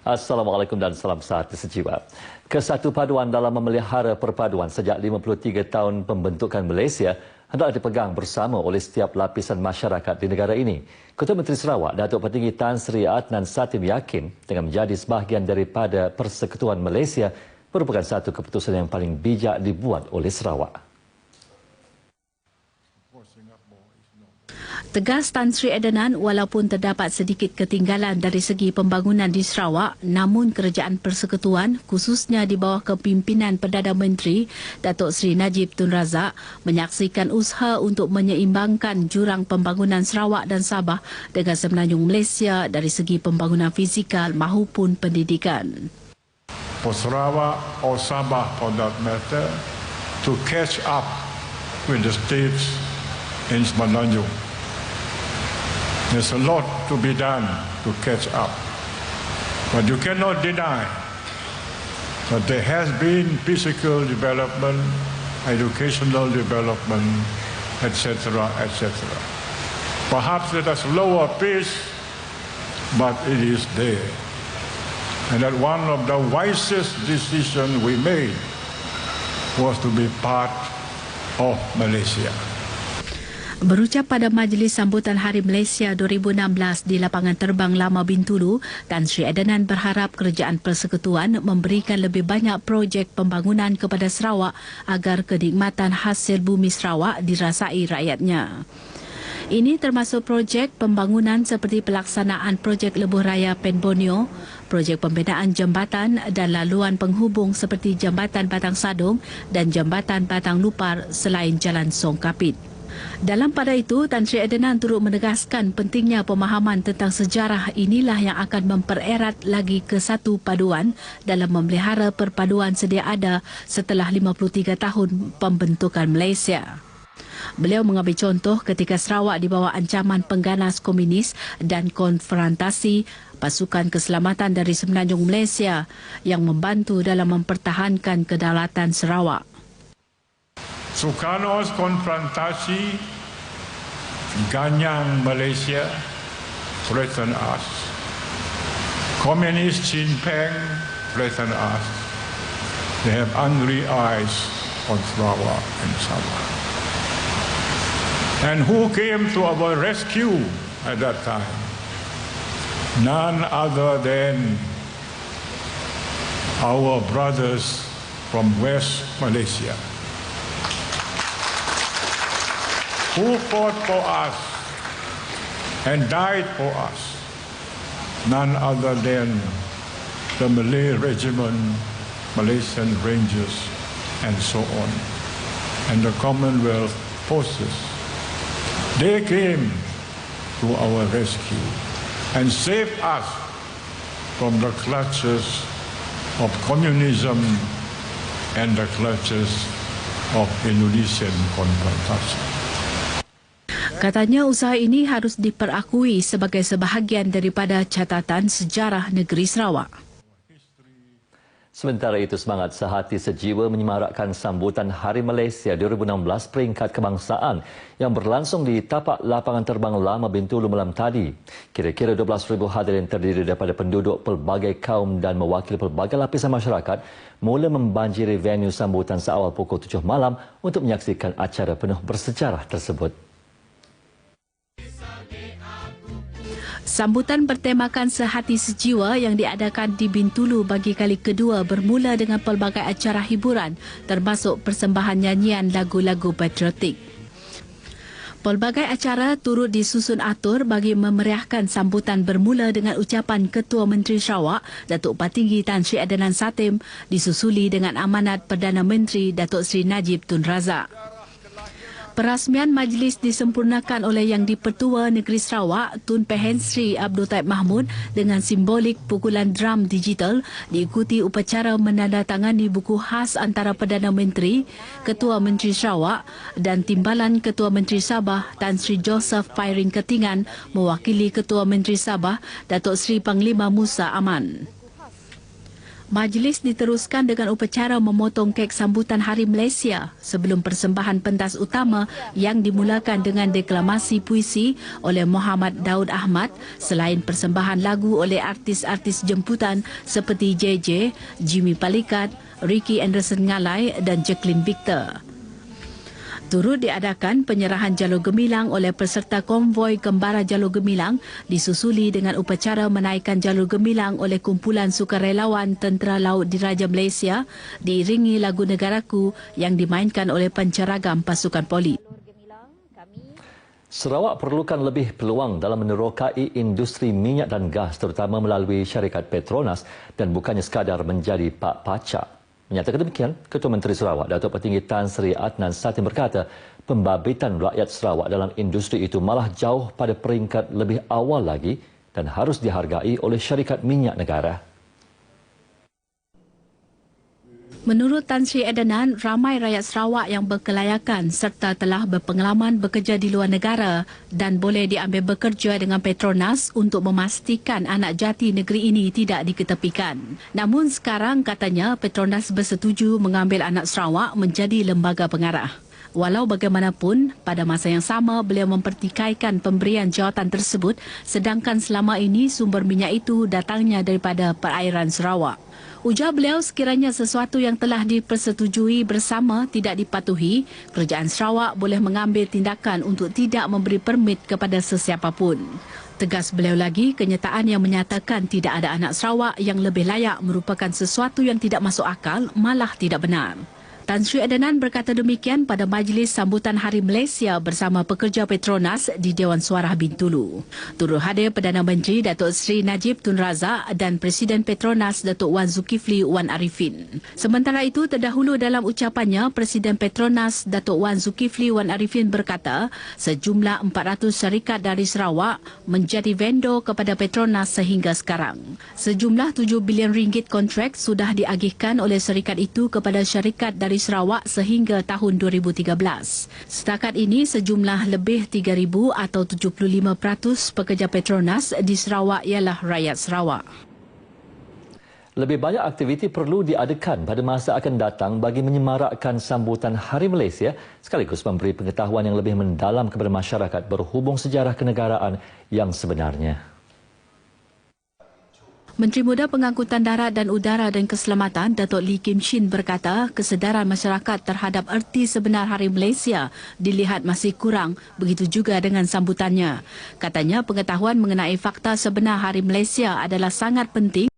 Assalamualaikum dan salam sehati sejiwa. Kesatu paduan dalam memelihara perpaduan sejak 53 tahun pembentukan Malaysia hendaklah dipegang bersama oleh setiap lapisan masyarakat di negara ini. Ketua Menteri Sarawak, Datuk Petinggi Tan Sri Adnan Satim yakin dengan menjadi sebahagian daripada Persekutuan Malaysia merupakan satu keputusan yang paling bijak dibuat oleh Sarawak. Tegas Tan Sri Adnan, walaupun terdapat sedikit ketinggalan dari segi pembangunan di Sarawak, namun kerajaan persekutuan, khususnya di bawah kepimpinan Perdana Menteri Datuk Seri Najib Tun Razak, menyaksikan usaha untuk menyeimbangkan jurang pembangunan Sarawak dan Sabah dengan Semenanjung Malaysia dari segi pembangunan fizikal maupun pendidikan. For Sarawak or Sabah for that matter, to catch up with the states in Semenanjung. There's a lot to be done to catch up. But you cannot deny that there has been physical development, educational development, etc., etc. Perhaps at a slower pace, but it is there. And that one of the wisest decisions we made was to be part of Malaysia. Berucap pada Majlis Sambutan Hari Malaysia 2016 di Lapangan Terbang Lama Bintulu, Tan Sri Adnan berharap kerajaan persekutuan memberikan lebih banyak projek pembangunan kepada Sarawak agar kenikmatan hasil bumi Sarawak dirasai rakyatnya. Ini termasuk projek pembangunan seperti pelaksanaan projek Lebuh Raya Pen Borneo, projek pembinaan jambatan dan laluan penghubung seperti Jambatan Batang Sadong dan Jambatan Batang Lupar selain Jalan Song Kapit. Dalam pada itu, Tan Sri Adnan turut menegaskan pentingnya pemahaman tentang sejarah inilah yang akan mempererat lagi kesatu paduan dalam memelihara perpaduan sedia ada setelah 53 tahun pembentukan Malaysia. Beliau mengambil contoh ketika Sarawak di bawah ancaman pengganas komunis dan konfrontasi pasukan keselamatan dari Semenanjung Malaysia yang membantu dalam mempertahankan kedaulatan Sarawak. Sukarno's konfrontasi ganyang Malaysia threaten us. Communist Sinn Peng threaten us. They have angry eyes on Sarawak and Sabah. And who came to our rescue at that time? None other than our brothers from West Malaysia, who fought for us and died for us. None other than the Malay Regiment, Malaysian Rangers, and so on, and the Commonwealth forces. They came to our rescue and saved us from the clutches of communism and the clutches of Indonesian confrontation. Katanya usaha ini harus diperakui sebagai sebahagian daripada catatan sejarah negeri Sarawak. Sementara itu, semangat sehati sejiwa menyemarakkan sambutan Hari Malaysia 2016 peringkat kebangsaan yang berlangsung di tapak Lapangan Terbang Lama Bintulu malam tadi. Kira-kira 12,000 hadirin terdiri daripada penduduk pelbagai kaum dan mewakili pelbagai lapisan masyarakat mula membanjiri venue sambutan seawal pukul 7 malam untuk menyaksikan acara penuh bersejarah tersebut. Sambutan bertemakan Sehati Sejiwa yang diadakan di Bintulu bagi kali kedua bermula dengan pelbagai acara hiburan termasuk persembahan nyanyian lagu-lagu patriotik. Pelbagai acara turut disusun atur bagi memeriahkan sambutan bermula dengan ucapan Ketua Menteri Sarawak, Datuk Patinggi Tan Sri Adnan Satim, disusuli dengan amanat Perdana Menteri Datuk Seri Najib Tun Razak. Perasmian majlis disempurnakan oleh Yang di-Pertua Negeri Sarawak Tun Pehen Sri Abdul Taib Mahmud dengan simbolik pukulan drum digital diikuti upacara menandatangani buku khas antara Perdana Menteri, Ketua Menteri Sarawak dan Timbalan Ketua Menteri Sabah Tan Sri Joseph Pairing Ketingan mewakili Ketua Menteri Sabah Datuk Seri Panglima Musa Aman. Majlis diteruskan dengan upacara memotong kek sambutan Hari Malaysia sebelum persembahan pentas utama yang dimulakan dengan deklamasi puisi oleh Muhammad Daud Ahmad selain persembahan lagu oleh artis-artis jemputan seperti JJ, Jimmy Palikat, Ricky Anderson Ngalai dan Jacqueline Victor. Turut diadakan penyerahan jalur gemilang oleh peserta konvoi Kembara Jalur Gemilang disusuli dengan upacara menaikkan jalur gemilang oleh kumpulan sukarelawan Tentera Laut Diraja Malaysia diiringi lagu Negaraku yang dimainkan oleh pancaragam pasukan polis. Sarawak perlukan lebih peluang dalam menerokai industri minyak dan gas terutama melalui syarikat Petronas dan bukannya sekadar menjadi pak pacak. Menyatakan demikian, Ketua Menteri Sarawak, Datuk Petinggi Tan Sri Adnan Satin berkata, pembabitan rakyat Sarawak dalam industri itu malah jauh pada peringkat lebih awal lagi dan harus dihargai oleh syarikat minyak negara. Menurut Tan Sri Adnan, ramai rakyat Sarawak yang berkelayakan serta telah berpengalaman bekerja di luar negara dan boleh diambil bekerja dengan Petronas untuk memastikan anak jati negeri ini tidak diketepikan. Namun sekarang katanya Petronas bersetuju mengambil anak Sarawak menjadi lembaga pengarah. Walau bagaimanapun, pada masa yang sama beliau mempertikaikan pemberian jawatan tersebut sedangkan selama ini sumber minyak itu datangnya daripada perairan Sarawak. Ujar beliau sekiranya sesuatu yang telah dipersetujui bersama tidak dipatuhi, kerajaan Sarawak boleh mengambil tindakan untuk tidak memberi permit kepada sesiapa pun. Tegas beliau lagi, kenyataan yang menyatakan tidak ada anak Sarawak yang lebih layak merupakan sesuatu yang tidak masuk akal, malah tidak benar. Tan Sri Adnan berkata demikian pada majlis sambutan Hari Malaysia bersama pekerja Petronas di Dewan Suara Bintulu. Turut hadir Perdana Menteri Datuk Seri Najib Tun Razak dan Presiden Petronas Datuk Wan Zulkifli Wan Arifin. Sementara itu, terdahulu dalam ucapannya, Presiden Petronas Datuk Wan Zulkifli Wan Arifin berkata sejumlah 400 syarikat dari Sarawak menjadi vendor kepada Petronas sehingga sekarang. Sejumlah 7 bilion ringgit kontrak sudah diagihkan oleh syarikat itu kepada syarikat dari Sarawak sehingga tahun 2013. Setakat ini, sejumlah lebih 3,000 atau 75% pekerja Petronas di Sarawak ialah rakyat Sarawak. Lebih banyak aktiviti perlu diadakan pada masa akan datang bagi menyemarakkan sambutan Hari Malaysia sekaligus memberi pengetahuan yang lebih mendalam kepada masyarakat berhubung sejarah kenegaraan yang sebenarnya. Menteri Muda Pengangkutan Darat dan Udara dan Keselamatan Datuk Lee Kim Shin berkata kesedaran masyarakat terhadap erti sebenar Hari Malaysia dilihat masih kurang, begitu juga dengan sambutannya. Katanya pengetahuan mengenai fakta sebenar Hari Malaysia adalah sangat penting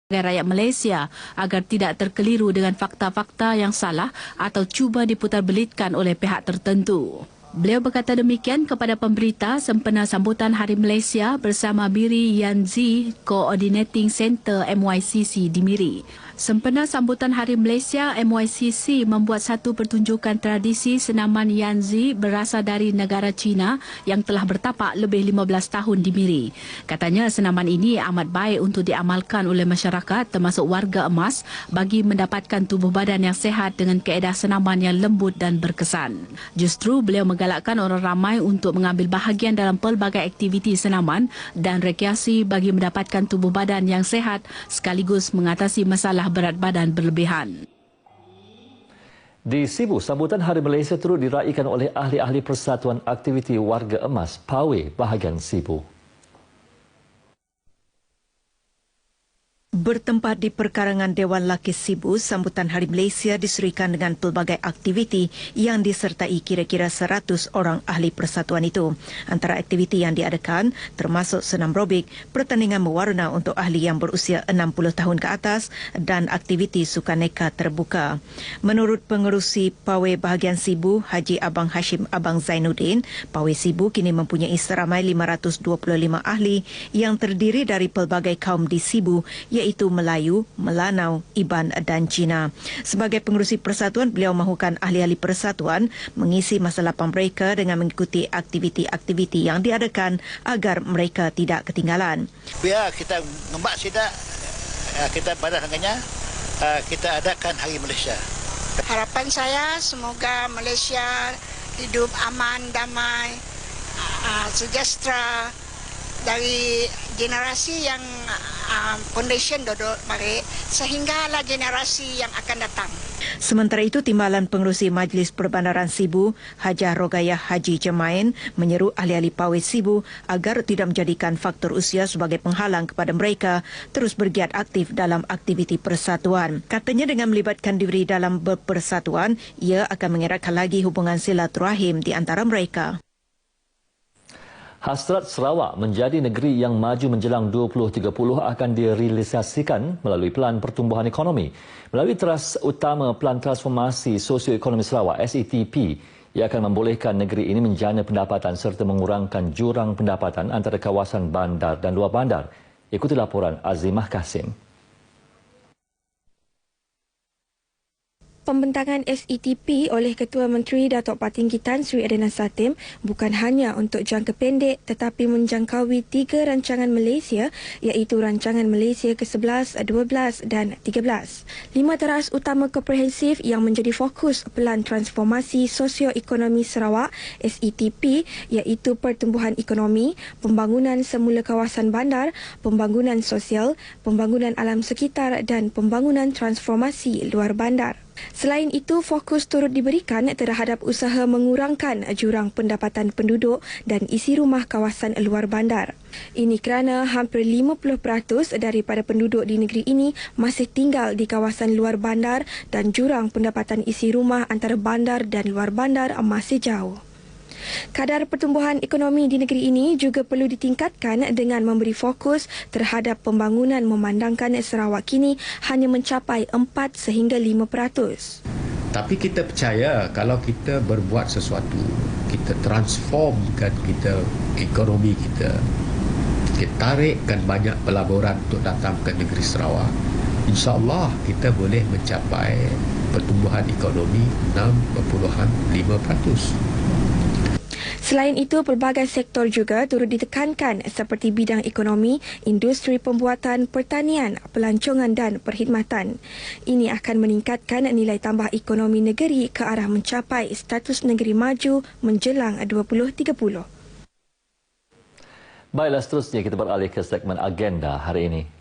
bagi rakyat Malaysia agar tidak terkeliru dengan fakta-fakta yang salah atau cuba diputarbelitkan oleh pihak tertentu. Beliau berkata demikian kepada pemberita sempena sambutan Hari Malaysia bersama Miri Yanzi Coordinating Center MYCC di Miri. Sempena sambutan Hari Malaysia, MYCC membuat satu pertunjukan tradisi senaman Yanzi berasal dari negara China yang telah bertapak lebih 15 tahun di Miri. Katanya senaman ini amat baik untuk diamalkan oleh masyarakat termasuk warga emas bagi mendapatkan tubuh badan yang sehat dengan kaedah senaman yang lembut dan berkesan. Justru beliau menggalakkan orang ramai untuk mengambil bahagian dalam pelbagai aktiviti senaman dan rekreasi bagi mendapatkan tubuh badan yang sehat sekaligus mengatasi masalah berat badan berlebihan. Di Sibu, sambutan Hari Malaysia turut diraikan oleh ahli-ahli Persatuan Aktiviti Warga Emas PAWE bahagian Sibu. Bertempat di perkarangan Dewan Lakis Sibu, sambutan Hari Malaysia diserikan dengan pelbagai aktiviti yang disertai kira-kira 100 orang ahli persatuan itu. Antara aktiviti yang diadakan termasuk senam robik, pertandingan mewarna untuk ahli yang berusia 60 tahun ke atas dan aktiviti sukaneka terbuka. Menurut pengerusi PAWE bahagian Sibu, Haji Abang Hashim Abang Zainuddin, PAWE Sibu kini mempunyai seramai 525 ahli yang terdiri dari pelbagai kaum di Sibu, iaitu Melayu, Melanau, Iban dan Cina. Sebagai pengerusi persatuan, beliau mahukan ahli-ahli persatuan mengisi masa lapang mereka dengan mengikuti aktiviti-aktiviti yang diadakan agar mereka tidak ketinggalan. Biar kita ngembak sidak, kita pada hanganya kita adakan Hari Malaysia. Harapan saya semoga Malaysia hidup aman, damai, sejahtera dari generasi yang foundation dodok balik sehinggalah generasi yang akan datang. Sementara itu, Timbalan Pengerusi Majlis Perbandaran Sibu, Hajah Rogayah Haji Jemain, menyeru ahli-ahli pawai Sibu agar tidak menjadikan faktor usia sebagai penghalang kepada mereka terus bergiat aktif dalam aktiviti persatuan. Katanya dengan melibatkan diri dalam berpersatuan, ia akan mengeratkan lagi hubungan silaturahim di antara mereka. Hasrat Sarawak menjadi negeri yang maju menjelang 2030 akan direalisasikan melalui Pelan Pertumbuhan Ekonomi. Melalui teras utama Pelan Transformasi Sosioekonomi Sarawak (SETP), ia akan membolehkan negeri ini menjana pendapatan serta mengurangkan jurang pendapatan antara kawasan bandar dan luar bandar. Ikuti laporan Azimah Kasim. Pembentangan SETP oleh Ketua Menteri Datuk Patinggi Tan Sri Adenan Satem bukan hanya untuk jangka pendek tetapi menjangkaui 3 rancangan Malaysia iaitu Rancangan Malaysia ke-11, 12 dan 13. 5 teras utama komprehensif yang menjadi fokus Pelan Transformasi Sosioekonomi Sarawak SETP iaitu pertumbuhan ekonomi, pembangunan semula kawasan bandar, pembangunan sosial, pembangunan alam sekitar dan pembangunan transformasi luar bandar. Selain itu, fokus turut diberikan terhadap usaha mengurangkan jurang pendapatan penduduk dan isi rumah kawasan luar bandar. Ini kerana hampir 50% daripada penduduk di negeri ini masih tinggal di kawasan luar bandar dan jurang pendapatan isi rumah antara bandar dan luar bandar masih jauh. Kadar pertumbuhan ekonomi di negeri ini juga perlu ditingkatkan dengan memberi fokus terhadap pembangunan memandangkan Sarawak kini hanya mencapai 4 sehingga 5%. Tapi kita percaya kalau kita berbuat sesuatu, kita transformkan kita ekonomi kita tarikkan banyak pelaburan untuk datang ke negeri Sarawak, insya-Allah kita boleh mencapai pertumbuhan ekonomi 6.5%. Selain itu, pelbagai sektor juga turut ditekankan seperti bidang ekonomi, industri pembuatan, pertanian, pelancongan dan perkhidmatan. Ini akan meningkatkan nilai tambah ekonomi negeri ke arah mencapai status negeri maju menjelang 2030. Baiklah, seterusnya kita beralih ke segmen agenda hari ini.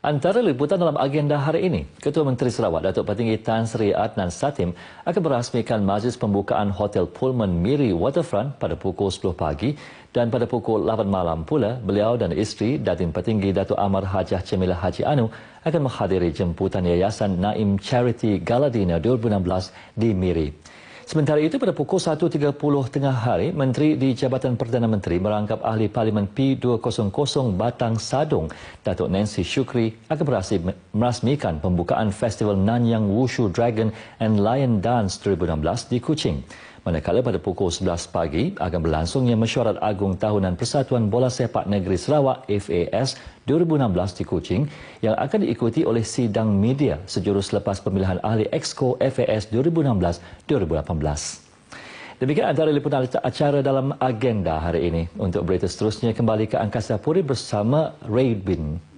Antara liputan dalam agenda hari ini, Ketua Menteri Sarawak Datuk Patinggi Tan Sri Adnan Satem akan merasmikan majlis pembukaan Hotel Pullman Miri Waterfront pada pukul 10 pagi dan pada pukul 8 malam pula beliau dan isteri Datin Petinggi Datuk Amar Hajah Cemilah Haji Anu akan menghadiri jemputan Yayasan Naim Charity Gala Dinner 2016 di Miri. Sementara itu, pada pukul 1.30 tengah hari, Menteri di Jabatan Perdana Menteri merangkap Ahli Parlimen P200 Batang Sadong, Datuk Nancy Shukri akan merasmikan pembukaan Festival Nanyang Wushu Dragon and Lion Dance 2016 di Kuching. Manakala pada pukul 11 pagi akan berlangsungnya Mesyuarat Agung Tahunan Persatuan Bola Sepak Negeri Sarawak FAS 2016 di Kuching yang akan diikuti oleh sidang media sejurus selepas pemilihan ahli Exco FAS 2016-2018. Demikian antara liputan acara dalam agenda hari ini. Untuk berita seterusnya kembali ke Angkasa Puri bersama Ray Bin.